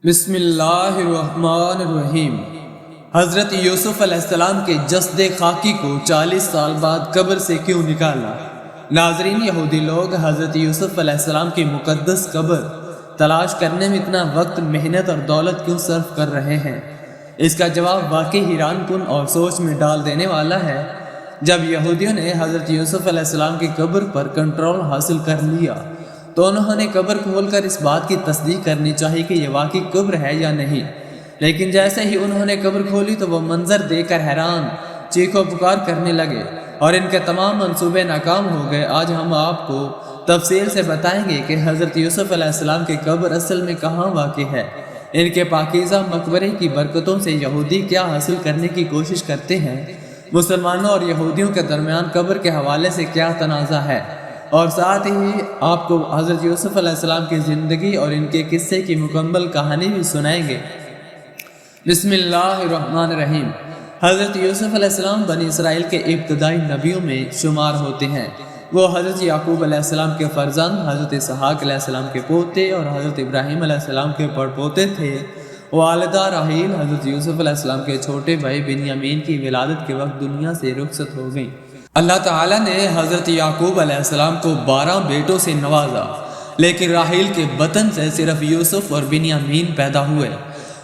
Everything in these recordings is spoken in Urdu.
بسم اللہ الرحمن الرحیم۔ حضرت یوسف علیہ السلام کے جسد خاکی کو 40 سال بعد قبر سے کیوں نکالا؟ ناظرین، یہودی لوگ حضرت یوسف علیہ السلام کی مقدس قبر تلاش کرنے میں اتنا وقت، محنت اور دولت کیوں صرف کر رہے ہیں؟ اس کا جواب واقعی حیران کن اور سوچ میں ڈال دینے والا ہے۔ جب یہودیوں نے حضرت یوسف علیہ السلام کی قبر پر کنٹرول حاصل کر لیا تو انہوں نے قبر کھول کر اس بات کی تصدیق کرنی چاہیے کہ یہ واقعی قبر ہے یا نہیں۔ لیکن جیسے ہی انہوں نے قبر کھولی تو وہ منظر دیکھ کر حیران چیخ و پکار کرنے لگے اور ان کے تمام منصوبے ناکام ہو گئے۔ آج ہم آپ کو تفصیل سے بتائیں گے کہ حضرت یوسف علیہ السلام کی قبر اصل میں کہاں واقع ہے، ان کے پاکیزہ مقبرے کی برکتوں سے یہودی کیا حاصل کرنے کی کوشش کرتے ہیں، مسلمانوں اور یہودیوں کے درمیان قبر کے حوالے سے کیا تنازع ہے، اور ساتھ ہی آپ کو حضرت یوسف علیہ السلام کی زندگی اور ان کے قصے کی مکمل کہانی بھی سنائیں گے۔ بسم اللہ الرحمن الرحیم۔ حضرت یوسف علیہ السلام بنی اسرائیل کے ابتدائی نبیوں میں شمار ہوتے ہیں۔ وہ حضرت یعقوب علیہ السلام کے فرزند، حضرت اسحاق علیہ السلام کے پوتے اور حضرت ابراہیم علیہ السلام کے پڑپوتے تھے۔ والدہ راحیل حضرت یوسف علیہ السلام کے چھوٹے بھائی بنیامین کی ولادت کے وقت دنیا سے رخصت ہو گئیں۔ اللہ تعالیٰ نے حضرت یعقوب علیہ السلام کو 12 بیٹوں سے نوازا، لیکن راحیل کے بطن سے صرف یوسف اور بنیامین پیدا ہوئے۔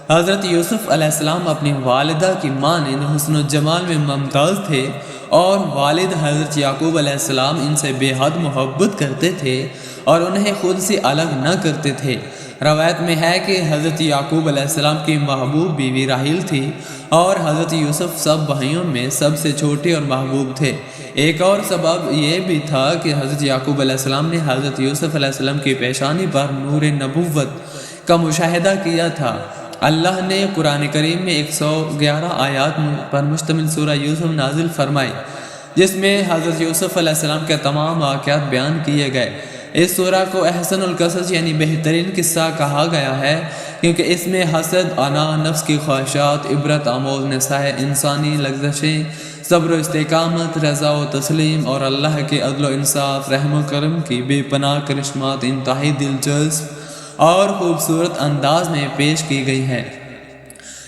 حضرت یوسف علیہ السلام اپنی والدہ کی مانند حسن و جمال میں ممتاز تھے اور والد حضرت یعقوب علیہ السلام ان سے بے حد محبت کرتے تھے اور انہیں خود سے الگ نہ کرتے تھے۔ روایت میں ہے کہ حضرت یعقوب علیہ السلام کی محبوب بیوی راحیل تھی اور حضرت یوسف سب بھائیوں میں سب سے چھوٹے اور محبوب تھے۔ ایک اور سبب یہ بھی تھا کہ حضرت یعقوب علیہ السلام نے حضرت یوسف علیہ السلام کی پیشانی پر نور نبوت کا مشاہدہ کیا تھا۔ اللہ نے قرآن کریم میں 111 آیات پر مشتمل سورہ یوسف نازل فرمائی، جس میں حضرت یوسف علیہ السلام کے تمام واقعات بیان کیے گئے۔ اس سورہ کو احسن القصص یعنی بہترین قصہ کہا گیا ہے، کیونکہ اس میں حسد، انا، نفس کی خواہشات، عبرت آموز نصائح، انسانی لغزشیں، صبر و استقامت، رضا و تسلیم اور اللہ کے عدل و انصاف، رحم و کرم کی بے پناہ کرشمات انتہائی دلچسپ اور خوبصورت انداز میں پیش کی گئی ہیں،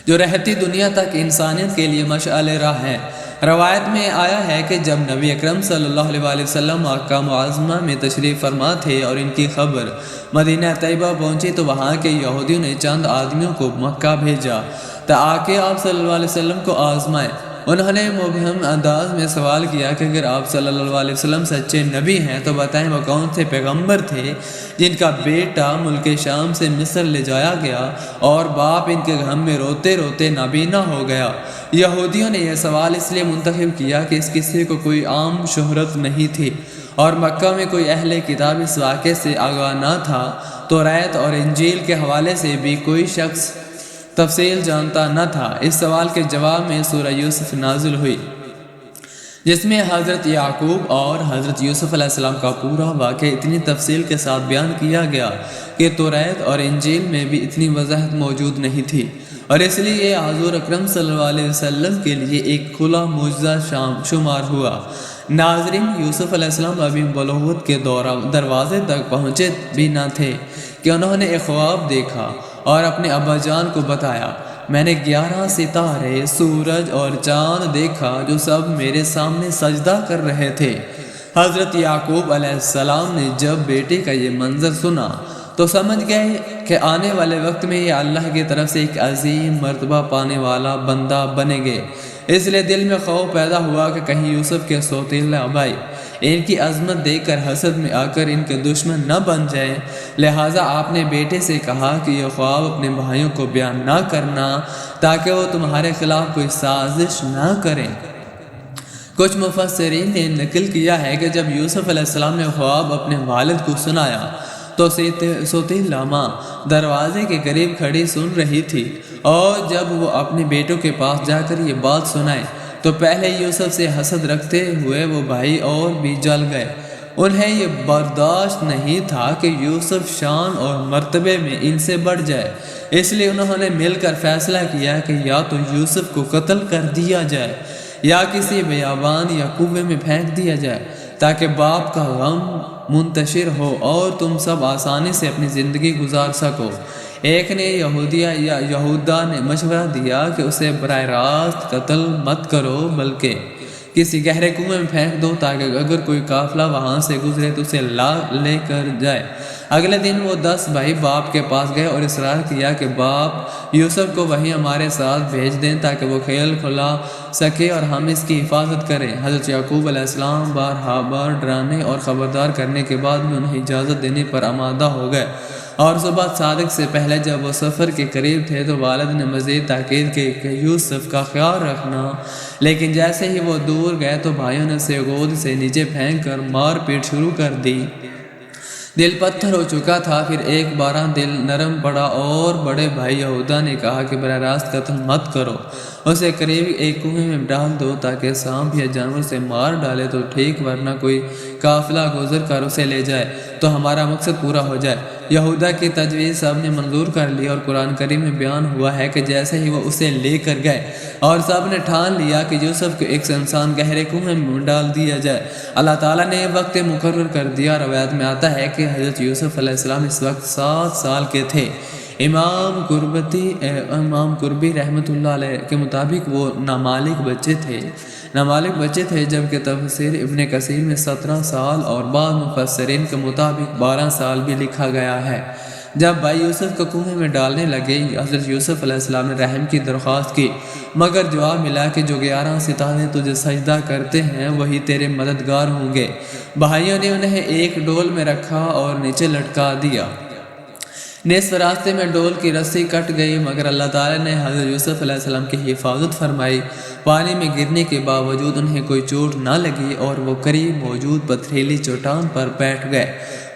جو رہتی دنیا تک انسانیت کے لیے مشعل راہ ہے۔ روایت میں آیا ہے کہ جب نبی اکرم صلی اللہ علیہ وسلم مکہ معظمہ میں تشریف فرما تھے اور ان کی خبر مدینہ طیبہ پہنچی تو وہاں کے یہودیوں نے چند آدمیوں کو مکہ بھیجا تاکہ آپ صلی اللہ علیہ وسلم کو آزمائیں۔ انہوں نے مبہم انداز میں سوال کیا کہ اگر آپ صلی اللہ علیہ وسلم سچے نبی ہیں تو بتائیں وہ کون سے پیغمبر تھے جن کا بیٹا ملک شام سے مصر لے جایا گیا اور باپ ان کے غم میں روتے روتے نابینا ہو گیا۔ یہودیوں نے یہ سوال اس لیے منتخب کیا کہ اس قصے کو کوئی عام شہرت نہیں تھی اور مکہ میں کوئی اہل کتاب اس واقعے سے آگاہ نہ تھا۔ توریت اور انجیل کے حوالے سے بھی کوئی شخص تفصیل جانتا نہ تھا۔ اس سوال کے جواب میں سورہ یوسف نازل ہوئی، جس میں حضرت یعقوب اور حضرت یوسف علیہ السلام کا پورا واقعہ اتنی تفصیل کے ساتھ بیان کیا گیا کہ توریت اور انجیل میں بھی اتنی وضاحت موجود نہیں تھی، اور اس لیے یہ حضور اکرم صلی اللہ علیہ وسلم کے لیے ایک کھلا معجزہ شمار ہوا۔ ناظرین، یوسف علیہ السلام ابھی بلوغت کے دروازے تک پہنچے بھی نہ تھے کہ انہوں نے ایک خواب دیکھا اور اپنے ابا جان کو بتایا، میں نے 11 ستارے، سورج اور چاند دیکھا جو سب میرے سامنے سجدہ کر رہے تھے۔ حضرت یعقوب علیہ السلام نے جب بیٹے کا یہ منظر سنا تو سمجھ گئے کہ آنے والے وقت میں یہ اللہ کی طرف سے ایک عظیم مرتبہ پانے والا بندہ بنے گے۔ اس لیے دل میں خوف پیدا ہوا کہ کہیں یوسف کے سوتیلے بھائی ان کی عظمت دیکھ کر حسد میں آ کر ان کے دشمن نہ بن جائیں۔ لہٰذا آپ نے بیٹے سے کہا کہ یہ خواب اپنے بھائیوں کو بیان نہ کرنا تاکہ وہ تمہارے خلاف کوئی سازش نہ کریں۔ کچھ مفسرین نے نقل کیا ہے کہ جب یوسف علیہ السلام نے خواب اپنے والد کو سنایا تو سوتیلا ماں دروازے کے قریب کھڑی سن رہی تھی، اور جب وہ اپنے بیٹوں کے پاس جا کر یہ بات سنائے تو پہلے یوسف سے حسد رکھتے ہوئے وہ بھائی اور بھی جل گئے۔ انہیں یہ برداشت نہیں تھا کہ یوسف شان اور مرتبے میں ان سے بڑھ جائے، اس لیے انہوں نے مل کر فیصلہ کیا کہ یا تو یوسف کو قتل کر دیا جائے یا کسی بیابان یا کنویں میں پھینک دیا جائے تاکہ باپ کا غم منتشر ہو اور تم سب آسانی سے اپنی زندگی گزار سکو۔ ایک نے یہودا نے مشورہ دیا کہ اسے براہ راست قتل مت کرو بلکہ کسی گہرے کنویں میں پھینک دو تاکہ اگر کوئی قافلہ وہاں سے گزرے تو اسے لے کر جائے۔ اگلے دن وہ 10 بھائی باپ کے پاس گئے اور اصرار کیا کہ باپ یوسف کو وہیں ہمارے ساتھ بھیج دیں تاکہ وہ کھیل کھلا سکے اور ہم اس کی حفاظت کریں۔ حضرت یعقوب علیہ السلام بار ڈرانے اور خبردار کرنے کے بعد بھی انہیں اجازت دینے پر آمادہ ہو گئے، اور صبح صادق سے پہلے جب وہ سفر کے قریب تھے تو والد نے مزید تاکید کی کہ یوسف کا خیال رکھنا، لیکن جیسے ہی وہ دور گئے تو بھائیوں نے اسے گود سے نیچے پھینک کر مار پیٹ شروع کر دی۔ دل پتھر ہو چکا تھا، پھر ایک بارہ دل نرم پڑا اور بڑے بھائی یہودا نے کہا کہ براہ راست قتل مت کرو، اسے قریب ایک کنویں میں ڈال دو تاکہ سانپ یا جانور سے مار ڈالے تو ٹھیک، ورنہ کوئی قافلہ گزر کر اسے لے جائے تو ہمارا مقصد پورا ہو جائے۔ یہودا کی تجویز سب نے منظور کر لی، اور قرآن کریم میں بیان ہوا ہے کہ جیسے ہی وہ اسے لے کر گئے اور سب نے ٹھان لیا کہ یوسف کو ایک انسان گہرے کنویں میں ڈال دیا جائے، اللہ تعالیٰ نے وقت مقرر کر دیا۔ روایت میں آتا ہے کہ حضرت یوسف علیہ السلام اس وقت 7 سال کے تھے۔ امام قربی رحمۃ اللہ علیہ کے مطابق وہ نامالک بچے تھے، جبکہ تفسیر ابن کثیر میں 17 سال اور بعض مفسرین کے مطابق 12 سال بھی لکھا گیا ہے۔ جب بھائی یوسف کو کنویں میں ڈالنے لگے، حضرت یوسف علیہ السلام نے رحم کی درخواست کی، مگر جواب ملا کہ جو 11 ستارے تجھے سجدہ کرتے ہیں وہی تیرے مددگار ہوں گے۔ بھائیوں نے انہیں ایک ڈول میں رکھا اور نیچے لٹکا دیا۔ نصف راستے میں ڈول کی رسی کٹ گئی، مگر اللہ تعالیٰ نے حضرت یوسف علیہ السلام کی حفاظت فرمائی۔ پانی میں گرنے کے باوجود انہیں کوئی چوٹ نہ لگی اور وہ قریب موجود پتھریلی چٹان پر بیٹھ گئے۔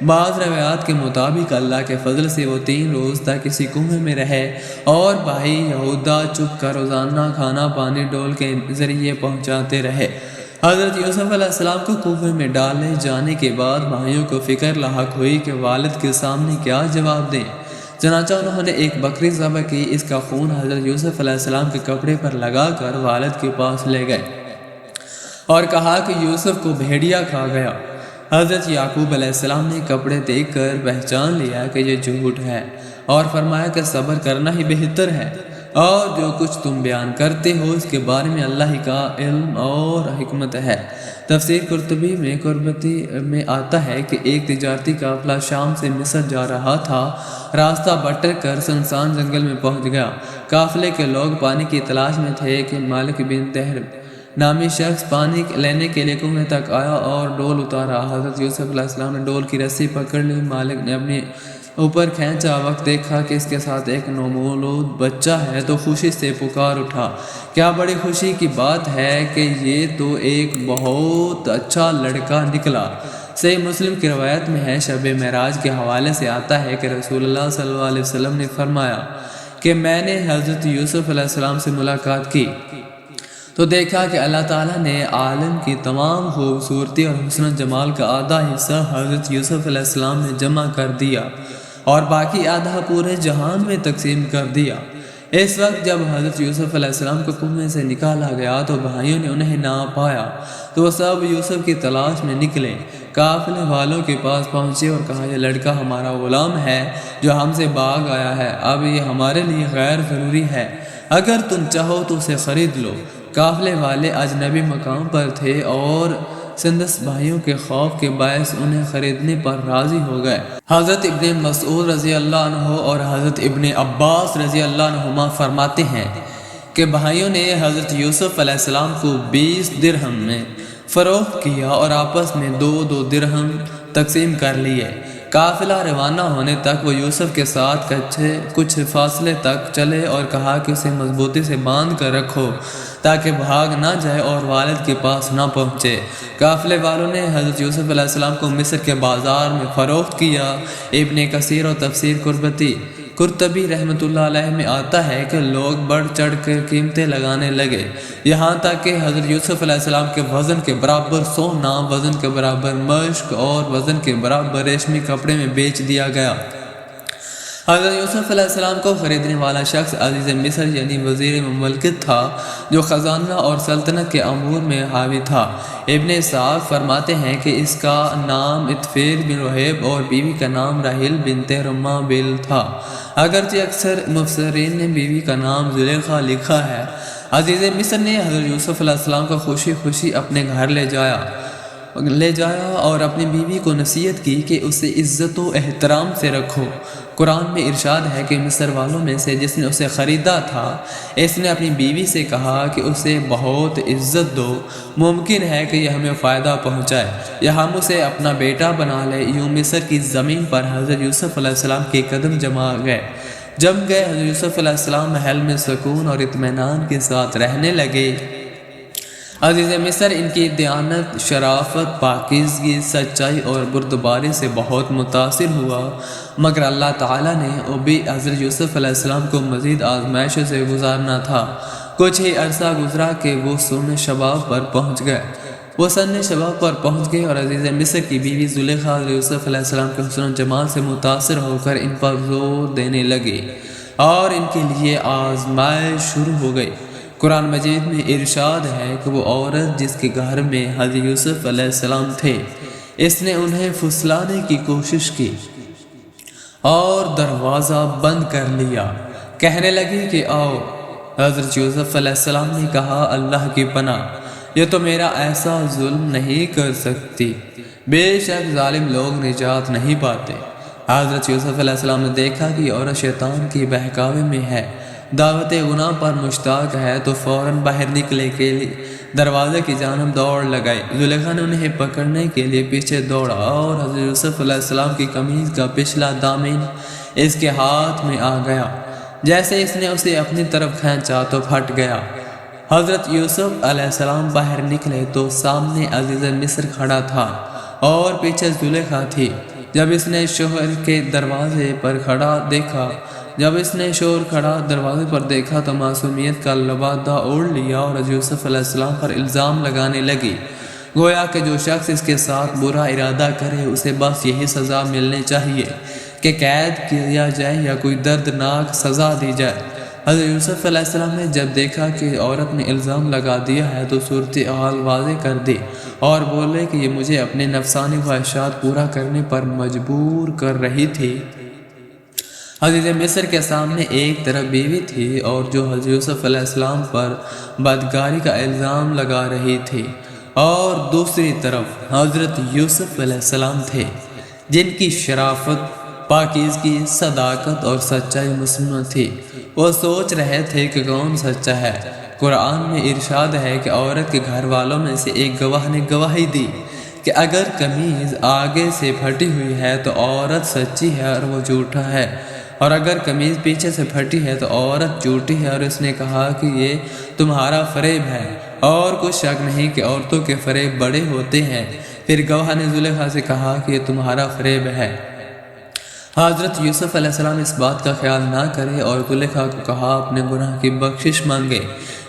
بعض روایات کے مطابق اللہ کے فضل سے وہ 3 روز تک کسی کنویں میں رہے، اور بھائی یہودا چپ کر روزانہ کھانا پانی ڈول کے ذریعے پہنچاتے رہے۔ حضرت یوسف علیہ السلام کو کنویں میں ڈالے جانے کے بعد بھائیوں کو فکر لاحق ہوئی کہ والد کے سامنے کیا جواب دیں۔ چنانچہ انہوں نے ایک بکری ذبح کی، اس کا خون حضرت یوسف علیہ السلام کے کپڑے پر لگا کر والد کے پاس لے گئے اور کہا کہ یوسف کو بھیڑیا کھا گیا۔ حضرت یعقوب علیہ السلام نے کپڑے دیکھ کر پہچان لیا کہ یہ جھوٹ ہے، اور فرمایا کہ صبر کرنا ہی بہتر ہے، اور جو کچھ تم بیان کرتے ہو اس کے بارے میں اللہ ہی کا علم اور حکمت ہے۔ تفسیر قرطبی میں آتا ہے کہ ایک تجارتی قافلہ شام سے مصر جا رہا تھا، راستہ بھٹک کر سنسان جنگل میں پہنچ گیا۔ قافلے کے لوگ پانی کی تلاش میں تھے کہ مالک بن دہر نامی شخص پانی لینے کے لیے کنویں تک آیا اور ڈول اتارا۔ حضرت یوسف علیہ السلام نے ڈول کی رسی پکڑ لی، مالک نے اپنے اوپر کھینچا، وقت دیکھا کہ اس کے ساتھ ایک نومولود بچہ ہے تو خوشی سے پکار اٹھا، کیا بڑی خوشی کی بات ہے کہ یہ تو ایک بہت اچھا لڑکا نکلا۔ صحیح مسلم کی روایت میں ہے، شب معراج کے حوالے سے آتا ہے کہ رسول اللہ صلی اللہ علیہ وسلم نے فرمایا کہ میں نے حضرت یوسف علیہ السلام سے ملاقات کی تو دیکھا کہ اللہ تعالیٰ نے عالم کی تمام خوبصورتی اور حسن جمال کا آدھا حصہ حضرت یوسف علیہ السلام نے جمع کر دیا اور باقی آدھا پورے جہان میں تقسیم کر دیا۔ اس وقت جب حضرت یوسف علیہ السلام کو کنویں سے نکالا گیا تو بھائیوں نے انہیں نہ پایا، تو وہ سب یوسف کی تلاش میں نکلے، قافلے والوں کے پاس پہنچے اور کہا، یہ لڑکا ہمارا غلام ہے جو ہم سے بھاگ آیا ہے، اب یہ ہمارے لیے غیر ضروری ہے، اگر تم چاہو تو اسے خرید لو۔ قافلے والے اجنبی مقام پر تھے اور سندس بھائیوں کے خوف کے باعث انہیں خریدنے پر راضی ہو گئے۔ حضرت ابن مسعود رضی اللہ عنہ اور حضرت ابن عباس رضی اللہ عنہما فرماتے ہیں کہ بھائیوں نے حضرت یوسف علیہ السلام کو 20 درہم میں فروخت کیا اور آپس میں 2 درہم تقسیم کر لیے۔ قافلہ روانہ ہونے تک وہ یوسف کے ساتھ کچھ فاصلے تک چلے اور کہا کہ اسے مضبوطی سے باندھ کر رکھو تاکہ بھاگ نہ جائے اور والد کے پاس نہ پہنچے۔ قافلے والوں نے حضرت یوسف علیہ السلام کو مصر کے بازار میں فروخت کیا۔ ابن کثیر اور تفسیر قرطبی رحمۃ اللہ علیہ میں آتا ہے کہ لوگ بڑھ چڑھ کر قیمتیں لگانے لگے، یہاں تک کہ حضرت یوسف علیہ السلام کے وزن کے برابر سونا، وزن کے برابر مشک اور وزن کے برابر ریشمی کپڑے میں بیچ دیا گیا۔ حضرت یوسف علیہ السلام کو خریدنے والا شخص عزیز مصر یعنی وزیر مملکت تھا، جو خزانہ اور سلطنت کے امور میں حاوی تھا۔ ابن اسحاق فرماتے ہیں کہ اس کا نام اطفیر بن رہیب اور بیوی کا نام راحیل بنت رمہ بیل تھا، اگرچہ اکثر مفسرین نے بیوی کا نام زلیخا لکھا ہے۔ عزیز مصر نے حضرت یوسف علیہ السلام کو خوشی خوشی اپنے گھر لے جایا اور اپنی بیوی کو نصیحت کی کہ اسے عزت و احترام سے رکھو۔ قرآن میں ارشاد ہے کہ مصر والوں میں سے جس نے اسے خریدا تھا، اس نے اپنی بیوی سے کہا کہ اسے بہت عزت دو، ممکن ہے کہ یہ ہمیں فائدہ پہنچائے یا ہم اسے اپنا بیٹا بنا لے۔ یوں مصر کی زمین پر حضرت یوسف علیہ السلام کے قدم جم گئے۔ حضرت یوسف علیہ السلام محل میں سکون اور اطمینان کے ساتھ رہنے لگے۔ عزیز مصر ان کی دیانت، شرافت، پاکیزگی، سچائی اور بردباری سے بہت متاثر ہوا، مگر اللہ تعالیٰ نے بھی حضرت یوسف علیہ السلام کو مزید آزمائشوں سے گزارنا تھا۔ کچھ ہی عرصہ گزرا کہ وہ سن شباب پر پہنچ گئے اور عزیز مصر کی بیوی زلیخا حضرت یوسف علیہ السلام کے حسن و جمال سے متاثر ہو کر ان پر زور دینے لگی اور ان کے لیے آزمائش شروع ہو گئی۔ قرآن مجید میں ارشاد ہے کہ وہ عورت جس کے گھر میں حضرت یوسف علیہ السلام تھے، اس نے انہیں پھسلانے کی کوشش کی اور دروازہ بند کر لیا۔ کہنے لگی کہ آؤ۔ حضرت یوسف علیہ السلام نے کہا، اللہ کی پناہ، یہ تو میرا ایسا ظلم نہیں کر سکتی، بے شک ظالم لوگ نجات نہیں پاتے۔ حضرت یوسف علیہ السلام نے دیکھا کہ عورت شیطان کی بہکاوے میں ہے، دعوت گناہ پر مشتاق ہے، تو فوراً باہر نکلے کے لیے دروازے کی جانب دوڑ لگائی۔ زلیخا نے انہیں پکڑنے کے لیے پیچھے دوڑا اور حضرت یوسف علیہ السلام کی قمیض کا پچھلا دامن اس کے ہاتھ میں آ گیا۔ جیسے اس نے اسے اپنی طرف کھینچا تو پھٹ گیا۔ حضرت یوسف علیہ السلام باہر نکلے تو سامنے عزیز مصر کھڑا تھا اور پیچھے زلیخا تھی۔ جب اس نے شوہر کے دروازے پر دروازے پر دیکھا تو معصومیت کا لبادہ اوڑھ لیا اور حضرت یوسف علیہ السلام پر الزام لگانے لگی، گویا کہ جو شخص اس کے ساتھ برا ارادہ کرے اسے بس یہی سزا ملنی چاہیے کہ قید کیا جائے یا کوئی دردناک سزا دی جائے۔ حضرت یوسف علیہ السلام نے جب دیکھا کہ عورت نے الزام لگا دیا ہے تو صورتحال واضح کر دی اور بولے کہ یہ مجھے اپنے نفسانی خواہشات پورا کرنے پر مجبور کر رہی تھی۔ عزیز مصر کے سامنے ایک طرف بیوی تھی اور جو حضرت یوسف علیہ السلام پر بدکاری کا الزام لگا رہی تھی، اور دوسری طرف حضرت یوسف علیہ السلام تھے جن کی شرافت، پاکیزگی، صداقت اور سچائی مسلم تھی۔ وہ سوچ رہے تھے کہ کون سچا ہے۔ قرآن میں ارشاد ہے کہ عورت کے گھر والوں میں سے ایک گواہ نے گواہی دی کہ اگر قمیض آگے سے پھٹی ہوئی ہے تو عورت سچی ہے اور وہ جھوٹا ہے، اور اگر قمیض پیچھے سے پھٹی ہے تو عورت جھوٹی ہے اور اس نے کہا کہ یہ تمہارا فریب ہے، اور کچھ شک نہیں کہ عورتوں کے فریب بڑے ہوتے ہیں۔ پھر گواہ نے زلیخا سے کہا کہ یہ تمہارا فریب ہے۔ حضرت یوسف علیہ السلام اس بات کا خیال نہ کرے اور زلیخا کو کہا اپنے گناہ کی بخشش مانگے،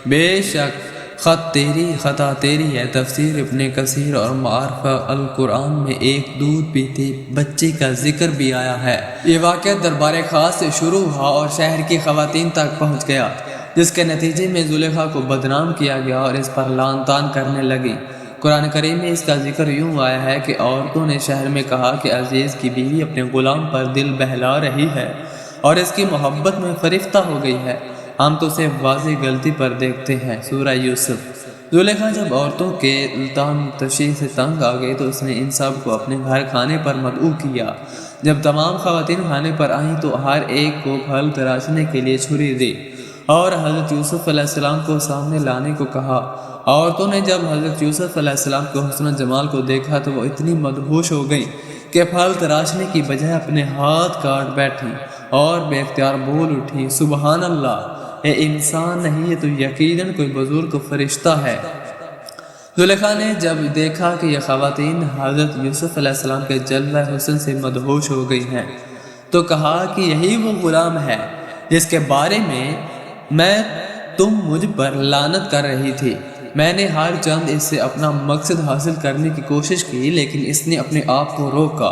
بے شک خطا تیری ہے۔ تفسیر ابن کثیر اور معارف القرآن میں ایک دودھ پیتے بچے کا ذکر بھی آیا ہے۔ یہ واقعہ دربار خاص سے شروع ہوا اور شہر کی خواتین تک پہنچ گیا، جس کے نتیجے میں زلیخا کو بدنام کیا گیا اور اس پر لعن طعن کرنے لگی۔ قرآن کریم میں اس کا ذکر یوں آیا ہے کہ عورتوں نے شہر میں کہا کہ عزیز کی بیوی اپنے غلام پر دل بہلا رہی ہے اور اس کی محبت میں فریفتہ ہو گئی ہے، ہم تو اسے واضح غلطی پر دیکھتے ہیں۔ سورہ یوسف۔ زلیخا جب عورتوں کے التام تشریح سے تنگ آ گئی تو اس نے ان سب کو اپنے گھر کھانے پر مدعو کیا۔ جب تمام خواتین کھانے پر آئیں تو ہر ایک کو پھل تراشنے کے لیے چھری دی اور حضرت یوسف علیہ السلام کو سامنے لانے کو کہا۔ عورتوں نے جب حضرت یوسف علیہ السلام کے حسن و جمال کو دیکھا تو وہ اتنی مدہوش ہو گئی کہ پھل تراشنے کی بجائے اپنے ہاتھ کاٹ بیٹھی اور بے اختیار بول اٹھی، سبحان اللہ، یہ انسان نہیں، یہ تو یقیناً کوئی بزرگ فرشتہ ہے۔ زلیخا نے جب دیکھا کہ یہ خواتین حضرت یوسف علیہ السلام کے جلوہ حسن سے مدہوش ہو گئی ہیں تو کہا کہ یہی وہ غلام ہے جس کے بارے میں تم مجھ پر لعنت کر رہی تھی۔ میں نے ہر چند اس سے اپنا مقصد حاصل کرنے کی کوشش کی، لیکن اس نے اپنے آپ کو روکا،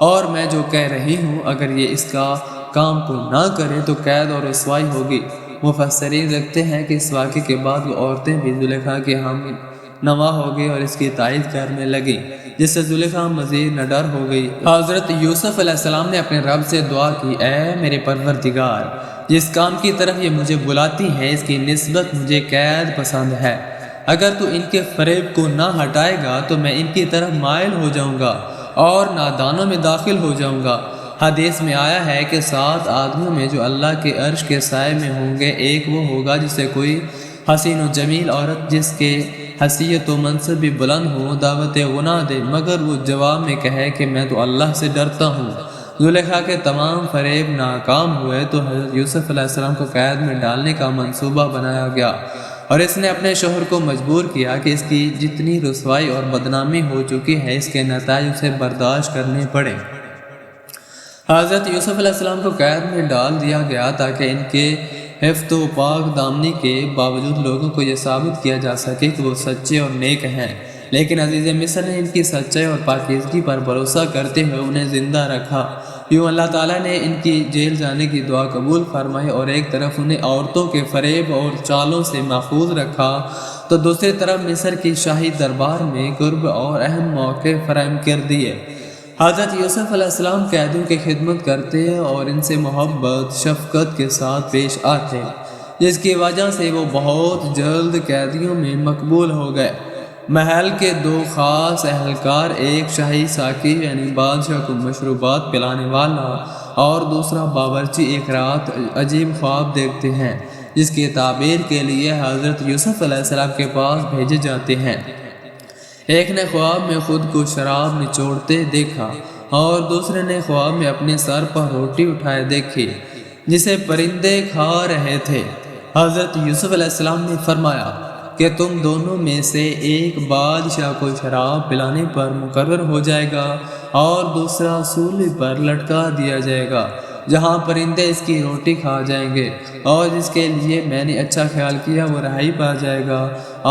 اور میں جو کہہ رہی ہوں اگر یہ اس کا کام کو نہ کرے تو قید اور رسوائی ہوگی۔ مفسرین لکھتے ہیں کہ اس واقعے کے بعد وہ عورتیں بھی زلیخا کے ہم نوا ہو گئی اور اس کی تائید کرنے لگی، جس سے زلیخا مزید نڈر ہو گئی۔ حضرت یوسف علیہ السلام نے اپنے رب سے دعا کی، اے میرے پروردگار، جس کام کی طرف یہ مجھے بلاتی ہیں اس کی نسبت مجھے قید پسند ہے۔ اگر تو ان کے فریب کو نہ ہٹائے گا تو میں ان کی طرف مائل ہو جاؤں گا اور نادانوں میں داخل ہو جاؤں گا۔ حدیث میں آیا ہے کہ 7 آدمیوں میں جو اللہ کے عرش کے سائے میں ہوں گے، ایک وہ ہوگا جسے کوئی حسین و جمیل عورت جس کے حیثیت و منصب بھی بلند ہو دعوت غنا دے، مگر وہ جواب میں کہے کہ میں تو اللہ سے ڈرتا ہوں۔ زلیخا کے تمام فریب ناکام ہوئے تو حضرت یوسف علیہ السلام کو قید میں ڈالنے کا منصوبہ بنایا گیا، اور اس نے اپنے شوہر کو مجبور کیا کہ اس کی جتنی رسوائی اور بدنامی ہو چکی ہے اس کے نتائج اسے برداشت کرنے پڑے۔ حضرت یوسف علیہ السلام کو قید میں ڈال دیا گیا تاکہ ان کے حفظ و پاک دامنی کے باوجود لوگوں کو یہ ثابت کیا جا سکے کہ وہ سچے اور نیک ہیں، لیکن عزیز مصر نے ان کی سچائی اور پاکیزگی پر بھروسہ کرتے ہوئے انہیں زندہ رکھا۔ یوں اللہ تعالیٰ نے ان کی جیل جانے کی دعا قبول فرمائی اور ایک طرف انہیں عورتوں کے فریب اور چالوں سے محفوظ رکھا تو دوسری طرف مصر کی شاہی دربار میں قرب اور اہم موقع فراہم کر دیے۔ حضرت یوسف علیہ السلام قیدیوں کی خدمت کرتے اور ان سے محبت شفقت کے ساتھ پیش آتے، جس کی وجہ سے وہ بہت جلد قیدیوں میں مقبول ہو گئے۔ محل کے 2 خاص اہلکار، ایک شاہی ساقی یعنی بادشاہ کو مشروبات پلانے والا اور دوسرا باورچی، ایک رات عجیب خواب دیکھتے ہیں جس کی تعبیر کے لیے حضرت یوسف علیہ السلام کے پاس بھیجے جاتے ہیں۔ ایک نے خواب میں خود کو شراب نچوڑتے دیکھا اور دوسرے نے خواب میں اپنے سر پر روٹی اٹھائے دیکھی جسے پرندے کھا رہے تھے۔ حضرت یوسف علیہ السلام نے فرمایا کہ تم دونوں میں سے ایک بادشاہ کو شراب پلانے پر مقرر ہو جائے گا اور دوسرا سولی پر لٹکا دیا جائے گا جہاں پرندے اس کی روٹی کھا جائیں گے، اور جس کے لیے میں نے اچھا خیال کیا وہ رہائی پا جائے گا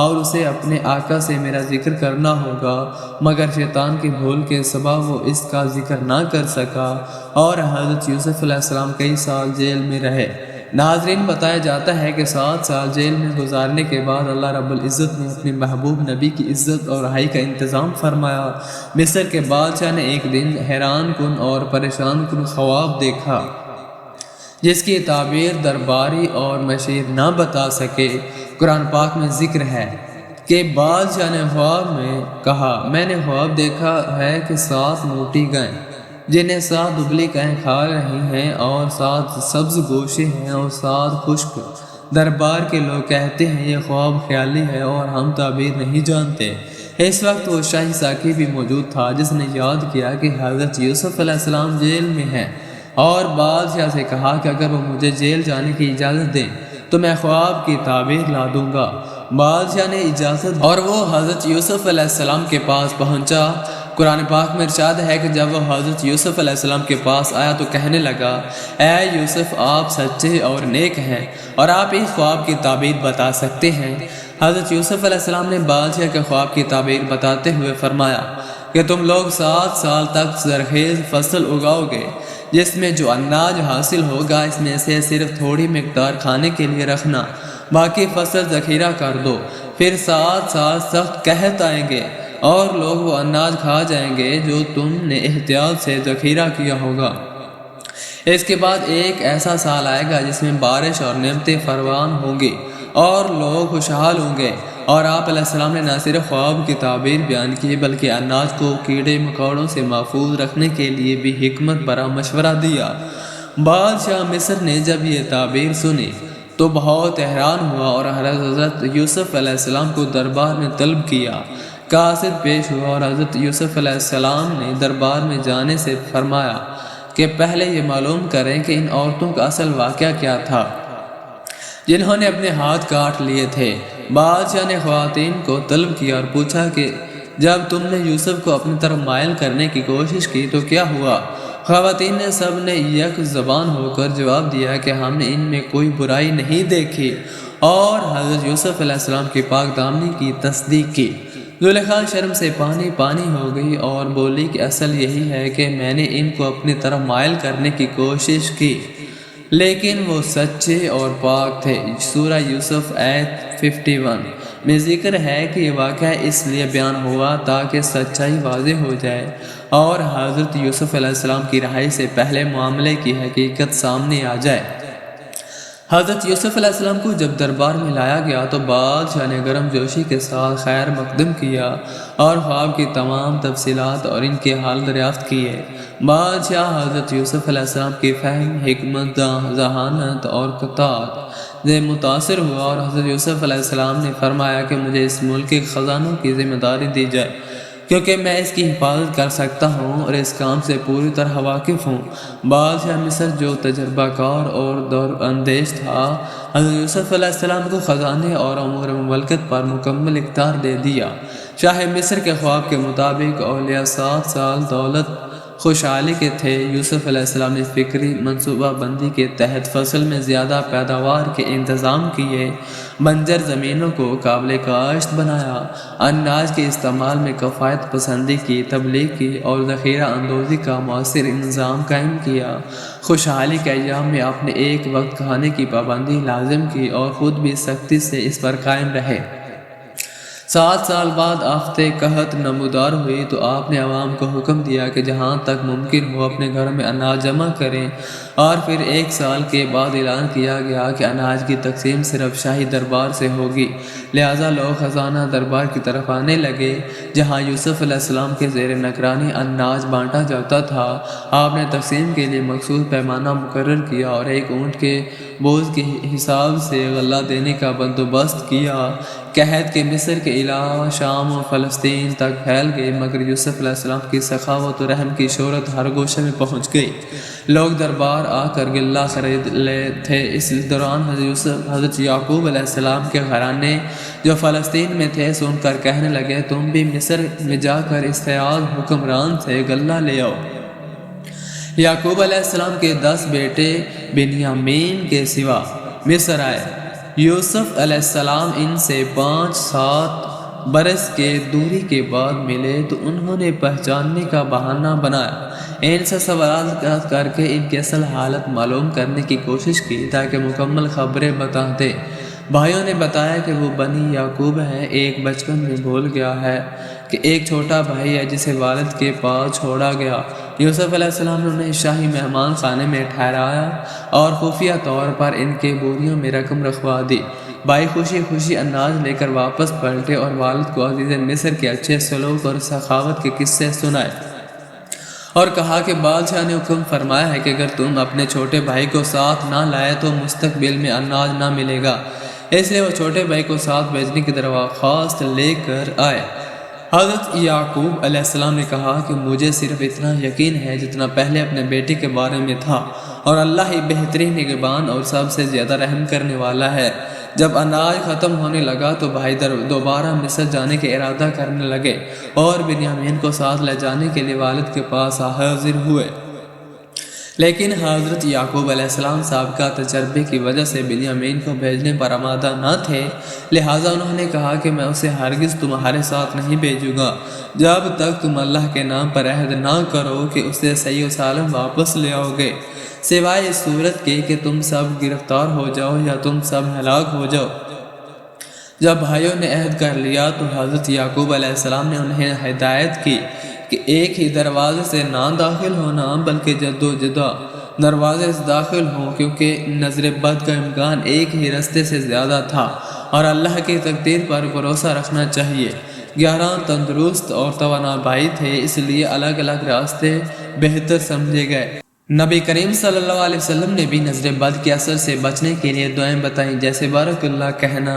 اور اسے اپنے آقا سے میرا ذکر کرنا ہوگا، مگر شیطان کی بھول کے سبب وہ اس کا ذکر نہ کر سکا اور حضرت یوسف علیہ السلام کئی سال جیل میں رہے۔ ناظرین، بتایا جاتا ہے کہ 7 سال جیل میں گزارنے کے بعد اللہ رب العزت نے اپنے محبوب نبی کی عزت اور رہائی کا انتظام فرمایا۔ مصر کے بادشاہ نے ایک دن حیران کن اور پریشان کن خواب دیکھا جس کی تعبیر درباری اور مشیر نہ بتا سکے۔ قرآن پاک میں ذکر ہے کہ بادشاہ نے خواب میں کہا، میں نے خواب دیکھا ہے کہ 7 موٹی گائیں جنہیں 7 دبلی گائیں کھا رہی ہیں اور 7 سبز گوشے ہیں اور 7 خشک۔ دربار کے لوگ کہتے ہیں یہ خواب خیالی ہے اور ہم تعبیر نہیں جانتے۔ اس وقت وہ شاہی ساقی بھی موجود تھا جس نے یاد کیا کہ حضرت یوسف علیہ السلام جیل میں ہیں اور بادشاہ سے کہا کہ اگر وہ مجھے جیل جانے کی اجازت دیں تو میں خواب کی تعبیر لا دوں گا۔ بادشاہ نے اجازت اور وہ حضرت یوسف علیہ السلام کے پاس پہنچا۔ قرآن پاک میں ارشاد ہے کہ جب وہ حضرت یوسف علیہ السلام کے پاس آیا تو کہنے لگا، اے یوسف، آپ سچے اور نیک ہیں اور آپ اس خواب کی تعبیر بتا سکتے ہیں۔ حضرت یوسف علیہ السلام نے بادشاہ کے خواب کی تعبیر بتاتے ہوئے فرمایا کہ تم لوگ 7 سال تک زرخیز فصل اگاؤ گے، جس میں جو اناج حاصل ہوگا اس میں سے صرف تھوڑی مقدار کھانے کے لیے رکھنا، باقی فصل ذخیرہ کر دو۔ پھر 7 سال سخت قحط آئیں گے اور لوگ وہ اناج کھا جائیں گے جو تم نے احتیاط سے ذخیرہ کیا ہوگا۔ اس کے بعد ایک ایسا سال آئے گا جس میں بارش اور نعمتیں فراوان ہوں گی اور لوگ خوشحال ہوں گے۔ اور آپ علیہ السلام نے نہ صرف خواب کی تعبیر بیان کی بلکہ اناج کو کیڑے مکوڑوں سے محفوظ رکھنے کے لیے بھی حکمت برا مشورہ دیا۔ بادشاہ مصر نے جب یہ تعبیر سنی تو بہت حیران ہوا اور حضرت یوسف علیہ السلام کو دربار میں طلب کیا۔ قاصد پیش ہوا اور حضرت یوسف علیہ السلام نے دربار میں جانے سے فرمایا کہ پہلے یہ معلوم کریں کہ ان عورتوں کا اصل واقعہ کیا تھا جنہوں نے اپنے ہاتھ کاٹ لیے تھے۔ بادشاہ نے خواتین کو طلب کیا اور پوچھا کہ جب تم نے یوسف کو اپنی طرف مائل کرنے کی کوشش کی تو کیا ہوا؟ خواتین نے سب نے یک زبان ہو کر جواب دیا کہ ہم نے ان میں کوئی برائی نہیں دیکھی اور حضرت یوسف علیہ السلام کی پاک دامنی کی تصدیق کی۔ زلیخا شرم سے پانی پانی ہو گئی اور بولی کہ اصل یہی ہے کہ میں نے ان کو اپنی طرف مائل کرنے کی کوشش کی۔ لیکن وہ سچے اور پاک تھے۔ سورہ یوسف آیت 51 میں ذکر ہے کہ یہ واقعہ اس لیے بیان ہوا تاکہ سچائی واضح ہو جائے اور حضرت یوسف علیہ السلام کی رہائی سے پہلے معاملے کی حقیقت سامنے آ جائے۔ حضرت یوسف علیہ السلام کو جب دربار میں لایا گیا تو بادشاہ نے گرم جوشی کے ساتھ خیر مقدم کیا اور خواب کی تمام تفصیلات اور ان کے حال دریافت کیے۔ بادشاہ حضرت یوسف علیہ السلام کی فہم، حکمت، ذہانت اور قطاعت سے متاثر ہوا اور حضرت یوسف علیہ السلام نے فرمایا کہ مجھے اس ملک کے خزانوں کی ذمہ داری دی جائے، کیونکہ میں اس کی حفاظت کر سکتا ہوں اور اس کام سے پوری طرح واقف ہوں۔ بادشاہ مصر جو تجربہ کار اور دور اندیش تھا، حضرت یوسف علیہ السلام کو خزانے اور امور مملکت پر مکمل اختیار دے دیا۔ شاہ مصر کے خواب کے مطابق اولیاء 7 سال دولت خوشحالی کے تھے۔ یوسف علیہ السلام نے فکری منصوبہ بندی کے تحت فصل میں زیادہ پیداوار کے انتظام کیے، بنجر زمینوں کو قابل کاشت بنایا، اناج کے استعمال میں کفایت پسندی کی تبلیغ کی اور ذخیرہ اندوزی کا مؤثر انتظام قائم کیا۔ خوشحالی کے ایام میں آپ نے ایک وقت کھانے کی پابندی لازم کی اور خود بھی سختی سے اس پر قائم رہے۔ 7 سال بعد آفت قحط نمودار ہوئی تو آپ نے عوام کو حکم دیا کہ جہاں تک ممکن ہو اپنے گھر میں اناج جمع کریں، اور پھر 1 سال کے بعد اعلان کیا گیا کہ اناج کی تقسیم صرف شاہی دربار سے ہوگی۔ لہٰذا لوگ خزانہ دربار کی طرف آنے لگے جہاں یوسف علیہ السلام کے زیر نگرانی اناج بانٹا جاتا تھا۔ آپ نے تقسیم کے لیے مخصوص پیمانہ مقرر کیا اور ایک اونٹ کے بوجھ کے حساب سے غلہ دینے کا بندوبست کیا۔ قحط کے مصر کے علاوہ شام و فلسطین تک پھیل گئی، مگر یوسف علیہ السلام کی سخاوت و رحم کی شہرت ہر گوشے میں پہنچ گئی۔ لوگ دربار آ کر غلہ خرید لے تھے۔ اس دوران حضرت یعقوب علیہ السلام کے گھرانے جو فلسطین میں تھے سن کر کہنے لگے، تم بھی مصر میں جا کر اس فیاض حکمران سے غلہ لے آؤ۔ یعقوب علیہ السلام کے 10 بیٹے بنیامین کے سوا مصر آئے۔ یوسف علیہ السلام ان سے 5-7 برس کے دوری کے بعد ملے تو انہوں نے پہچاننے کا بہانہ بنایا، ان سے سوالات کر کے ان کی اصل حالت معلوم کرنے کی کوشش کی تاکہ مکمل خبریں بتاتے۔ بھائیوں نے بتایا کہ وہ بنی یعقوب ہیں۔ ایک بچپن میں بھول گیا ہے کہ ایک چھوٹا بھائی ہے جسے والد کے پاس چھوڑا گیا۔ یوسف علیہ السلام نے انہیں شاہی مہمان خانے میں ٹھہرایا اور خفیہ طور پر ان کے بوریوں میں رقم رکھوا دی۔ بھائی خوشی خوشی اناج لے کر واپس پلٹے اور والد کو عزیز مصر کے اچھے سلوک اور سخاوت کے قصے سنائے اور کہا کہ بادشاہ نے حکم فرمایا ہے کہ اگر تم اپنے چھوٹے بھائی کو ساتھ نہ لائے تو مستقبل میں اناج نہ ملے گا، اس لیے وہ چھوٹے بھائی کو ساتھ بھیجنے کی درخواست لے کر آئے۔ حضرت یعقوب علیہ السلام نے کہا کہ مجھے صرف اتنا یقین ہے جتنا پہلے اپنے بیٹے کے بارے میں تھا، اور اللہ ہی بہترین نگہبان اور سب سے زیادہ رحم کرنے والا ہے۔ جب اناج ختم ہونے لگا تو بھائی دوبارہ مصر جانے کے ارادہ کرنے لگے اور بنیامین کو ساتھ لے جانے کے لیے والد کے پاس حاضر ہوئے، لیکن حضرت یعقوب علیہ السلام سابقہ تجربے کی وجہ سے بنیامین کو بھیجنے پر آمادہ نہ تھے، لہٰذا انہوں نے کہا کہ میں اسے ہرگز تمہارے ساتھ نہیں بھیجوں گا جب تک تم اللہ کے نام پر عہد نہ کرو کہ اسے صحیح و سالم واپس لے آؤ گے، سوائے اس صورت کے کہ تم سب گرفتار ہو جاؤ یا تم سب ہلاک ہو جاؤ۔ جب بھائیوں نے عہد کر لیا تو حضرت یعقوب علیہ السلام نے انہیں ہدایت کی کہ ایک ہی دروازے سے نہ داخل ہونا بلکہ جد و جدا دروازے سے داخل ہوں، کیونکہ نظر بد کا امکان ایک ہی رستے سے زیادہ تھا اور اللہ کی تقدیر پر بھروسہ رکھنا چاہیے۔ 11 تندرست اور توانا بھائی تھے، اس لیے الگ الگ راستے بہتر سمجھے گئے۔ نبی کریم صلی اللہ علیہ وسلم نے بھی نظر بد کے اثر سے بچنے کے لیے دعائیں بتائیں، جیسے بارک اللہ کہنا،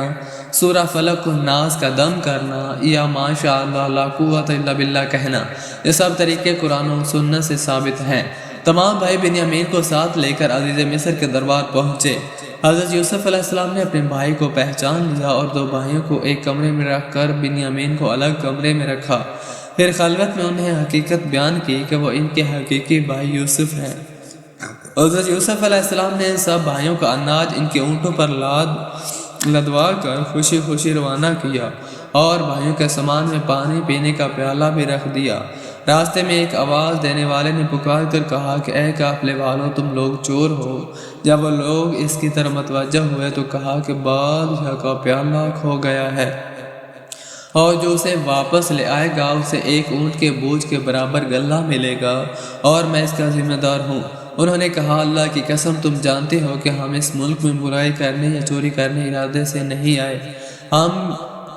سورہ فلق و ناس کا دم کرنا یا ماشاء اللہ لا قوت الا باللہ کہنا۔ یہ سب طریقے قرآن و سنت سے ثابت ہیں۔ تمام بھائی بنیامین کو ساتھ لے کر عزیز مصر کے دربار پہنچے۔ حضرت یوسف علیہ السلام نے اپنے بھائی کو پہچان لیا اور 2 بھائیوں کو ایک کمرے میں رکھ کر بنیامین کو الگ کمرے میں رکھا۔ پھر خلوت میں انہیں حقیقت بیان کی کہ وہ ان کے حقیقی بھائی یوسف ہیں۔ حضرت یوسف علیہ السلام نے سب بھائیوں کا اناج ان کے اونٹوں پر لدوا کر خوشی خوشی روانہ کیا اور بھائیوں کے سامان میں پانی پینے کا پیالہ بھی رکھ دیا۔ راستے میں ایک آواز دینے والے نے پکار کر کہا کہ اے قافلے والوں، تم لوگ چور ہو۔ جب وہ لوگ اس کی طرف متوجہ ہوئے تو کہا کہ بادشاہ کا پیالہ کھو گیا ہے، اور جو اسے واپس لے آئے گا اسے ایک اونٹ کے بوجھ کے برابر غلہ ملے گا، اور میں اس کا ذمہ دار ہوں۔ انہوں نے کہا اللہ کی قسم، تم جانتے ہو کہ ہم اس ملک میں برائی کرنے یا چوری کرنے ارادے سے نہیں آئے،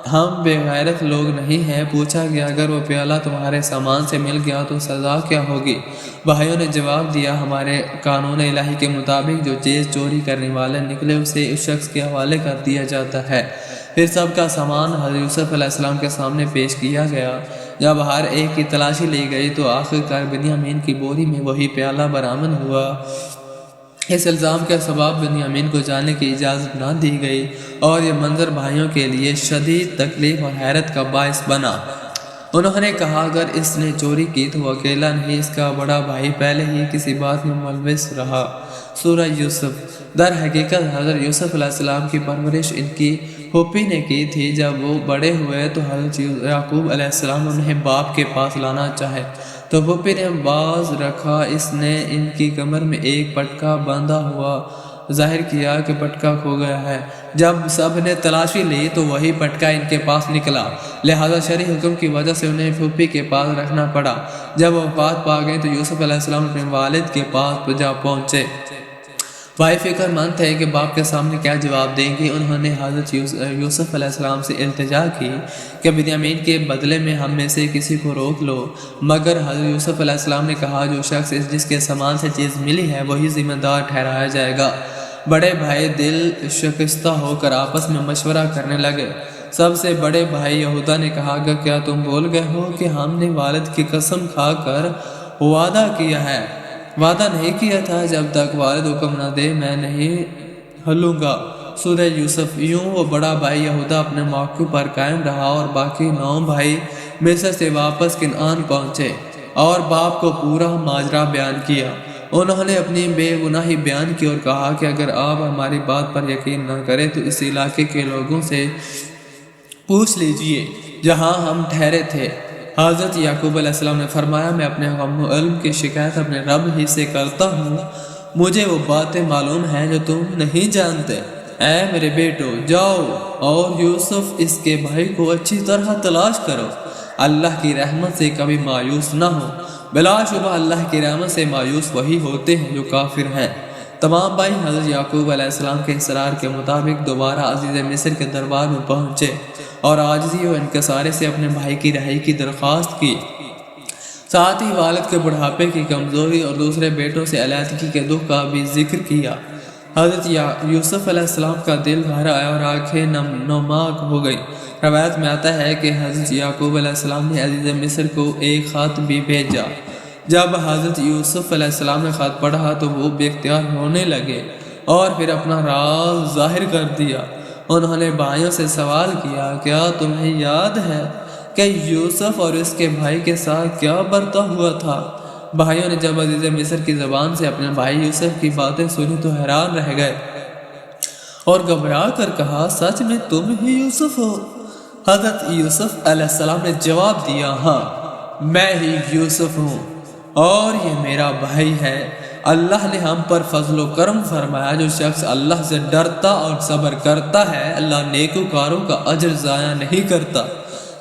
ہم بے غیرت لوگ نہیں ہیں۔ پوچھا گیا اگر وہ پیالہ تمہارے سامان سے مل گیا تو سزا کیا ہوگی؟ بھائیوں نے جواب دیا ہمارے قانون الہی کے مطابق جو چیز چوری کرنے والا نکلے اسے اس شخص کے حوالے کر دیا جاتا ہے۔ پھر سب کا سامان حضرت یوسف علیہ السلام کے سامنے پیش کیا گیا۔ جب ہر ایک کی تلاشی لی گئی تو آخرکار بنیامین کی بوری میں وہی پیالہ برآمد ہوا۔ اس الزام کے سبب بنیامین کو جانے کی اجازت نہ دی گئی، اور یہ منظر بھائیوں کے لیے شدید تکلیف اور حیرت کا باعث بنا۔ انہوں نے کہا اگر اس نے چوری کی تو وہ اکیلا نہیں، اس کا بڑا بھائی پہلے ہی کسی بات میں ملوث رہا۔ سورہ یوسف۔ در حقیقت حضرت یوسف علیہ السلام کی پرورش ان کی پھوپھی نے کی تھی۔ جب وہ بڑے ہوئے تو حضرت یعقوب علیہ السلام انہیں باپ کے پاس لانا چاہے تو پھوپھی نے باز رکھا۔ اس نے ان کی کمر میں ایک پٹکا باندھا ہوا ظاہر کیا کہ پٹکا کھو گیا ہے۔ جب سب نے تلاشی لی تو وہی پٹکا ان کے پاس نکلا، لہذا شرعی حکم کی وجہ سے انہیں پھوپھی کے پاس رکھنا پڑا۔ جب وہ وفات پا گئے تو یوسف علیہ السلام اپنے والد کے پاس جا پہنچے۔ بھائی فکر مند تھے کہ باپ کے سامنے کیا جواب دیں گے۔ انہوں نے حضرت یوسف علیہ السلام سے التجا کی کہ بنیامین کے بدلے میں ہم میں سے کسی کو روک لو، مگر حضرت یوسف علیہ السلام نے کہا جو شخص جس کے سامان سے چیز ملی ہے وہی ذمہ دار ٹھہرایا جائے گا۔ بڑے بھائی دل شکستہ ہو کر آپس میں مشورہ کرنے لگے۔ سب سے بڑے بھائی یہودا نے کہا کہ کیا تم بول گئے ہو کہ ہم نے والد کی قسم کھا کر وعدہ کیا ہے؟ وعدہ نہیں کیا تھا، جب تک والد حکم نہ دے میں نہیں ہلوں گا۔ سورہ یوسف۔ یوں وہ بڑا بھائی یہودا اپنے موقع پر قائم رہا اور باقی 9 بھائی مصر سے واپس کنعان پہنچے اور باپ کو پورا ماجرا بیان کیا۔ انہوں نے اپنی بے گناہی بیان کی اور کہا کہ اگر آپ ہماری بات پر یقین نہ کریں تو اس علاقے کے لوگوں سے پوچھ لیجئے جہاں ہم ٹھہرے تھے۔ حضرت یعقوب علیہ السلام نے فرمایا میں اپنے غم و علم کی شکایت اپنے رب ہی سے کرتا ہوں، مجھے وہ باتیں معلوم ہیں جو تم نہیں جانتے۔ اے میرے بیٹو جاؤ اور یوسف اس کے بھائی کو اچھی طرح تلاش کرو، اللہ کی رحمت سے کبھی مایوس نہ ہو، بلا شبہ اللہ کی رحمت سے مایوس وہی ہوتے ہیں جو کافر ہیں۔ تمام بھائی حضرت یعقوب علیہ السلام کے اصرار کے مطابق دوبارہ عزیز مصر کے دربار میں پہنچے اور عاجزی و انکساری سے اپنے بھائی کی رہائی کی درخواست کی۔ ساتھ ہی والد کے بڑھاپے کی کمزوری اور دوسرے بیٹوں سے علیحدگی کے دکھ کا بھی ذکر کیا۔ حضرت یوسف علیہ السلام کا دل بھر آیا اور آنکھیں نمناک ہو گئی۔ روایت میں آتا ہے کہ حضرت یعقوب علیہ السلام نے عزیز مصر کو ایک خط بھی بھیجا۔ جب حضرت یوسف علیہ السلام نے خط پڑھا تو وہ بے اختیار رونے لگے اور پھر اپنا راز ظاہر کر دیا۔ انہوں نے بھائیوں سے سوال کیا کیا تمہیں یاد ہے کہ یوسف اور اس کے بھائی کے ساتھ کیا برتا ہوا تھا؟ بھائیوں نے جب عزیز مصر کی زبان سے اپنے بھائی یوسف کی باتیں سنی تو حیران رہ گئے اور گھبرا کر کہا سچ میں تم ہی یوسف ہو؟ حضرت یوسف علیہ السلام نے جواب دیا ہاں میں ہی یوسف ہوں اور یہ میرا بھائی ہے۔ اللہ نے ہم پر فضل و کرم فرمایا، جو شخص اللہ سے ڈرتا اور صبر کرتا ہے اللہ نیکوکاروں کا اجر ضائع نہیں کرتا۔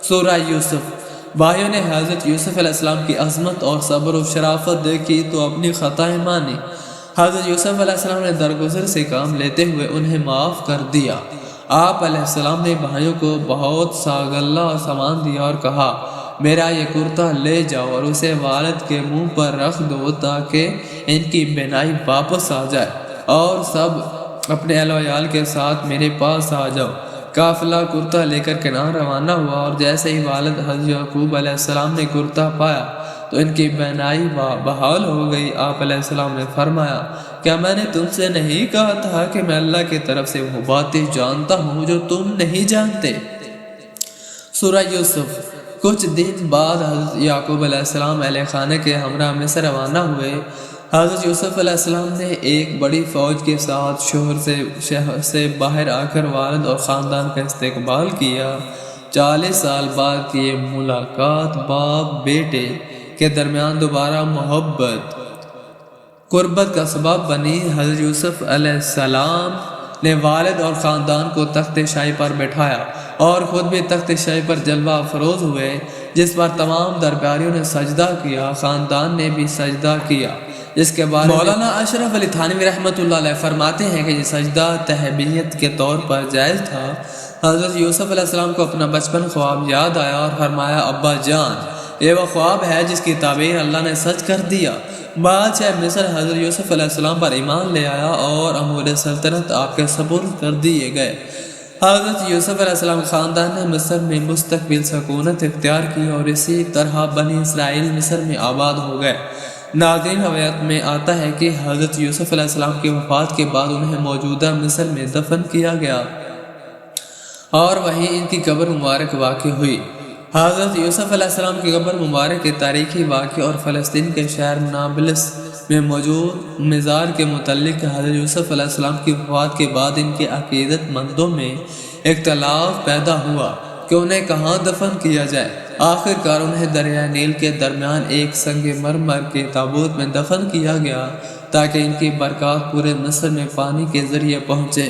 سورہ یوسف۔ بھائیوں نے حضرت یوسف علیہ السلام کی عظمت اور صبر و شرافت دیکھی تو اپنی خطائیں مانی۔ حضرت یوسف علیہ السلام نے درگزر سے کام لیتے ہوئے انہیں معاف کر دیا۔ آپ علیہ السلام نے بھائیوں کو بہت سا غلہ اور سامان دیا اور کہا میرا یہ کرتا لے جاؤ اور اسے والد کے منہ پر رکھ دو تاکہ ان کی بینائی واپس آ جائے، اور سب اپنے اہل و عیال کے ساتھ میرے پاس آ جاؤ۔ قافلہ کرتا لے کر کنعان روانہ ہوا اور جیسے ہی والد حضرت یعقوب علیہ السلام نے کرتا پایا تو ان کی بینائی بحال ہو گئی۔ آپ علیہ السلام نے فرمایا کیا میں نے تم سے نہیں کہا تھا کہ میں اللہ کی طرف سے وہ باتیں جانتا ہوں جو تم نہیں جانتے؟ سورہ یوسف۔ کچھ دن بعد حضرت یعقوب علیہ السلام اہل خانہ کے ہمراہ مصر روانہ ہوئے۔ حضرت یوسف علیہ السلام نے ایک بڑی فوج کے ساتھ شہر سے باہر آ کر والد اور خاندان کا استقبال کیا۔ 40 سال بعد کی یہ ملاقات باپ بیٹے کے درمیان دوبارہ محبت قربت کا سبب بنی۔ حضرت یوسف علیہ السلام نے والد اور خاندان کو تخت شاہی پر بٹھایا اور خود بھی تخت شاہی پر جلوہ افروز ہوئے، جس پر تمام درباریوں نے سجدہ کیا، خاندان نے بھی سجدہ کیا، جس کے بعد مولانا اشرف علی تھانوی رحمۃ اللہ علیہ فرماتے ہیں کہ یہ سجدہ تہبیت کے طور پر جائز تھا۔ حضرت یوسف علیہ السلام کو اپنا بچپن خواب یاد آیا اور فرمایا، ابا جان، یہ وہ خواب ہے جس کی تعبیر اللہ نے سچ کر دیا۔ بادشاہ مصر حضرت یوسف علیہ السلام پر ایمان لے آیا اور امور سلطنت آپ کے سپرد کر دیے گئے۔ حضرت یوسف علیہ السلام خاندان نے مصر میں مستقبل سکونت اختیار کی اور اسی طرح بنی اسرائیل مصر میں آباد ہو گئے۔ ناظرین، روایت میں آتا ہے کہ حضرت یوسف علیہ السلام کی وفات کے بعد انہیں موجودہ مصر میں دفن کیا گیا اور وہیں ان کی قبر مبارک واقع ہوئی۔ حضرت یوسف علیہ السلام کی قبر مبارک کے تاریخی واقعے اور فلسطین کے شہر نابلس میں موجود مزار کے متعلق حضرت یوسف علیہ السلام کی وفات کے بعد ان کے عقیدت مندوں میں اختلاف پیدا ہوا کہ انہیں کہاں دفن کیا جائے۔ آخر کار انہیں دریائے نیل کے درمیان ایک سنگ مرمر کے تابوت میں دفن کیا گیا تاکہ ان کی برکات پورے مصر میں پانی کے ذریعے پہنچے۔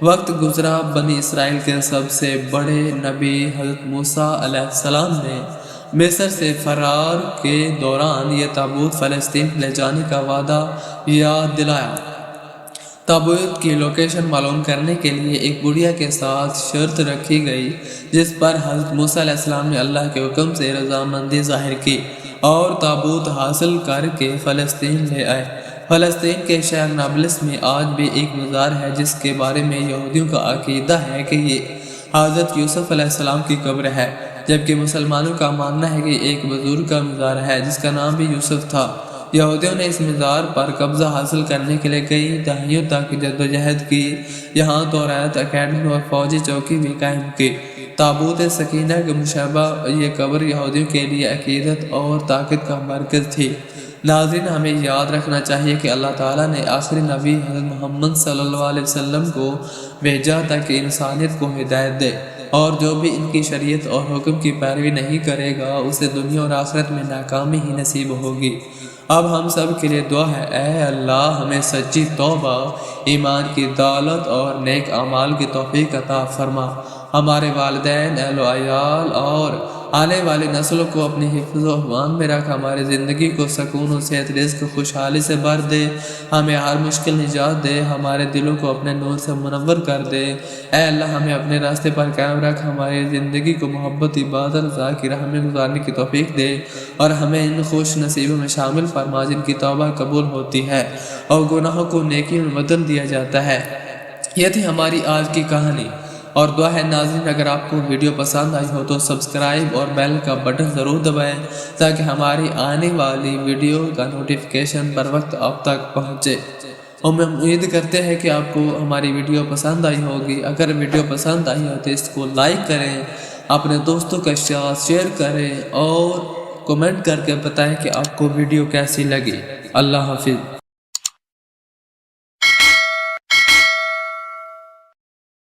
وقت گزرا، بنی اسرائیل کے سب سے بڑے نبی حضرت موسیٰ علیہ السلام نے مصر سے فرار کے دوران یہ تابوت فلسطین لے جانے کا وعدہ یاد دلایا۔ تابوت کی لوکیشن معلوم کرنے کے لیے ایک بڑھیا کے ساتھ شرط رکھی گئی، جس پر حضرت موسیٰ علیہ السلام نے اللہ کے حکم سے رضامندی ظاہر کی اور تابوت حاصل کر کے فلسطین لے آئے۔ فلسطین کے شہر نابلس میں آج بھی ایک مزار ہے جس کے بارے میں یہودیوں کا عقیدہ ہے کہ یہ حضرت یوسف علیہ السلام کی قبر ہے، جبکہ مسلمانوں کا ماننا ہے کہ ایک بزرگ کا مزار ہے جس کا نام بھی یوسف تھا۔ یہودیوں نے اس مزار پر قبضہ حاصل کرنے کے لیے کئی دہائیوں تک جدوجہد کی، یہاں توریت اکیڈمی اور فوجی چوکی بھی قائم کی۔ تابوت سکینہ کے مشابہ یہ قبر یہودیوں کے لیے عقیدت اور طاقت کا مرکز تھی۔ ناظرین، ہمیں یاد رکھنا چاہیے کہ اللہ تعالیٰ نے آخری نبی حضرت محمد صلی اللہ علیہ وسلم کو بھیجا تاکہ انسانیت کو ہدایت دے، اور جو بھی ان کی شریعت اور حکم کی پیروی نہیں کرے گا اسے دنیا اور آخرت میں ناکامی ہی نصیب ہوگی۔ اب ہم سب کے لیے دعا ہے، اے اللہ ہمیں سچی توبہ، ایمان کی دولت اور نیک اعمال کی توفیق عطا فرما۔ ہمارے والدین، اہل و عیال اور آنے والی نسلوں کو اپنی حفظ و امان میں رکھ، ہماری زندگی کو سکون و صحت رزق خوشحالی سے بھر دے، ہمیں ہر مشکل نجات دے، ہمارے دلوں کو اپنے نور سے منور کر دے۔ اے اللہ ہمیں اپنے راستے پر قائم رکھ، ہماری زندگی کو محبت، عبادت، رضا کی راہ میں گزارنے کی توفیق دے اور ہمیں ان خوش نصیبوں میں شامل فرما جن کی توبہ قبول ہوتی ہے اور گناہوں کو نیکی میں بدل دیا جاتا ہے۔ یہ تھی ہماری آج کی کہانی اور دعا ہے ناظرین، اگر آپ کو ویڈیو پسند آئی ہو تو سبسکرائب اور بیل کا بٹن ضرور دبائیں تاکہ ہماری آنے والی ویڈیو کا نوٹیفیکیشن بر وقت آپ تک پہنچے۔ ہم امید کرتے ہیں کہ آپ کو ہماری ویڈیو پسند آئی ہوگی۔ اگر ویڈیو پسند آئی ہو تو اس کو لائک کریں، اپنے دوستوں کے ساتھ شیئر کریں اور کمنٹ کر کے بتائیں کہ آپ کو ویڈیو کیسی لگی۔ اللہ حافظ۔